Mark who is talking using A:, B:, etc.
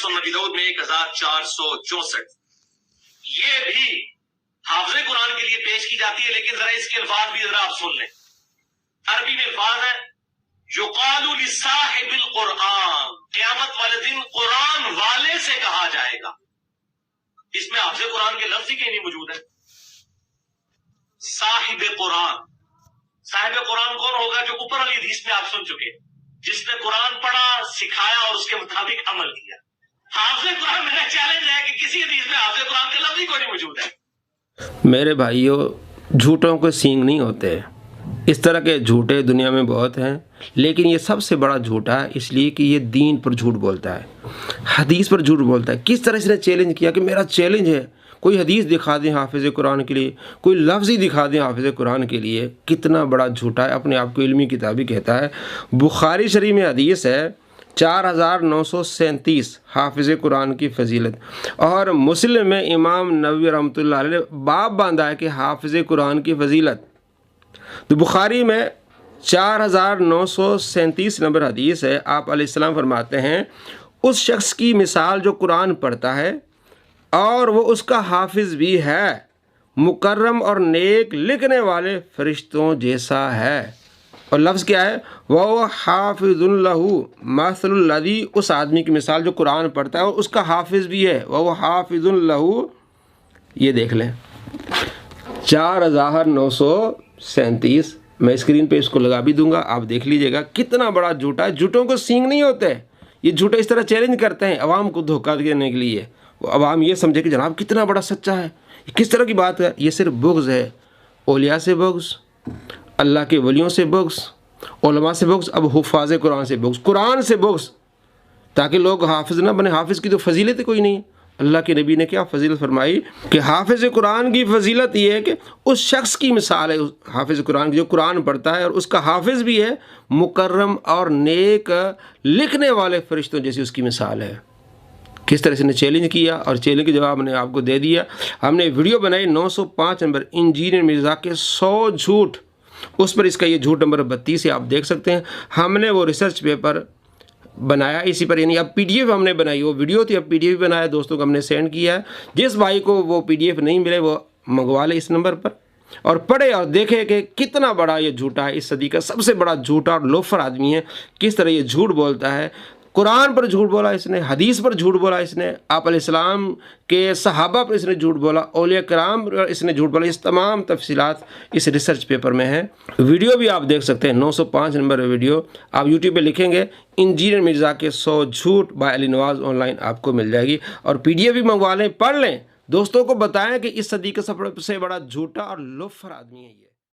A: سنن نبی داؤد میں 1464. یہ بھی حافظ قرآن کے لیے پیش کی جاتی ہے، لیکن ذرا اس کے الفاظ بھی ذرا آپ سن لیں. عربی میں الفاظ ہے یقال لصاحب القرآن، قیامت والے دن قرآن والے سے کہا جائے گا. اس میں حافظ قرآن کے لفظ ہی کہیں نہیں موجود ہے. صاحب قرآن، صاحب قرآن کون ہوگا؟ جو اوپر والی حدیث میں آپ سن چکے، جس نے قرآن پڑھا، سکھایا اور اس کے مطابق عمل کیا. حافظ قرآن میرا چیلنج ہے کہ کسی حدیث میں حافظ قرآن کے لفظ ہی کوئی نہیں موجود ہے. میرے
B: بھائیوں، جھوٹوں کو سینگ نہیں ہوتے. اس طرح کے جھوٹے دنیا میں بہت ہیں، لیکن یہ سب سے بڑا جھوٹا ہے، اس لیے کہ یہ دین پر جھوٹ بولتا ہے، حدیث پر جھوٹ بولتا ہے. کس طرح اس نے چیلنج کیا کہ میرا چیلنج ہے، کوئی حدیث دکھا دیں حافظ قرآن کے لیے، کوئی لفظ ہی دکھا دیں حافظ قرآن کے لیے. کتنا بڑا جھوٹا ہے، اپنے آپ کو علمی کتابی کہتا ہے. بخاری شریف میں حدیث ہے 4937 حافظ قرآن کی فضیلت، اور مسلم میں امام نووی رحمۃ اللہ علیہ نے باب باندھا ہے کہ حافظ قرآن کی فضیلت. تو بخاری میں 4937 نمبر حدیث ہے. آپ علیہ السلام فرماتے ہیں اس شخص کی مثال جو قرآن پڑھتا ہے اور وہ اس کا حافظ بھی ہے، مکرم اور نیک لکھنے والے فرشتوں جیسا ہے. اور لفظ کیا ہے؟ وہ حافظ لہ مثل الذی، اس آدمی کی مثال جو قرآن پڑھتا ہے اور اس کا حافظ بھی ہے. وہ حافظ لہ، یہ دیکھ لیں 4937. میں اسکرین پہ اس کو لگا بھی دوں گا، آپ دیکھ لیجئے گا. کتنا بڑا جھوٹا ہے. جھوٹوں کو سینگ نہیں ہوتے. یہ جھوٹے اس طرح چیلنج کرتے ہیں عوام کو دھوکہ دینے کے لیے. عوام یہ سمجھے کہ جناب کتنا بڑا سچا ہے. یہ کس طرح کی بات ہے؟ یہ صرف بغض ہے. اولیاء سے بغض، اللہ کے ولیوں سے بغض، علماء سے بغض، اب حفاظ قرآن سے بغض، قرآن سے بغض، تاکہ لوگ حافظ نہ بنے. حافظ کی تو فضیلت کوئی نہیں. اللہ کے نبی نے کیا فضیلت فرمائی کہ حافظ قرآن کی فضیلت یہ ہے کہ اس شخص کی مثال ہے حافظ قرآن کی جو قرآن پڑھتا ہے اور اس کا حافظ بھی ہے، مکرم اور نیک لکھنے والے فرشتوں جیسی اس کی مثال ہے. کس طرح سے نے چیلنج کیا، اور چیلنج کے جواب نے آپ کو دے دیا. ہم نے ویڈیو بنائی 905 نمبر انجینئر مرزا کے 100 جھوٹ، اس پر اس کا یہ جھوٹ نمبر 32 سے آپ دیکھ سکتے ہیں. ہم نے وہ ریسرچ پیپر بنایا اسی پر، یعنی اب پی ڈی ایف ہم نے بنائی، وہ ویڈیو تھی، اب پی ڈی ایف بنایا، دوستوں کو ہم نے سینڈ کیا ہے. جس بھائی کو وہ پی ڈی ایف نہیں ملے وہ منگوا لے اس نمبر پر اور پڑھے اور دیکھے کہ کتنا بڑا یہ جھوٹا ہے. اس صدی کا سب سے بڑا جھوٹا اور لوفر آدمی ہے. کس طرح یہ جھوٹ بولتا ہے. قرآن پر جھوٹ بولا اس نے، حدیث پر جھوٹ بولا اس نے، آپ علیہ السلام کے صحابہ پر اس نے جھوٹ بولا، اولیاء کرام پر اس نے جھوٹ بولا. اس تمام تفصیلات اس ریسرچ پیپر میں ہیں. ویڈیو بھی آپ دیکھ سکتے ہیں 905 نمبر ویڈیو. آپ یوٹیوب پہ لکھیں گے انجینئر مرزا کے 100 جھوٹ by Ali Nawaz, on line آپ کو مل جائے گی. اور پی ڈی ایف بھی منگوا لیں، پڑھ لیں، دوستوں کو بتائیں کہ اس صدی کا سب سے بڑا جھوٹا اور لوفر آدمی ہے یہ.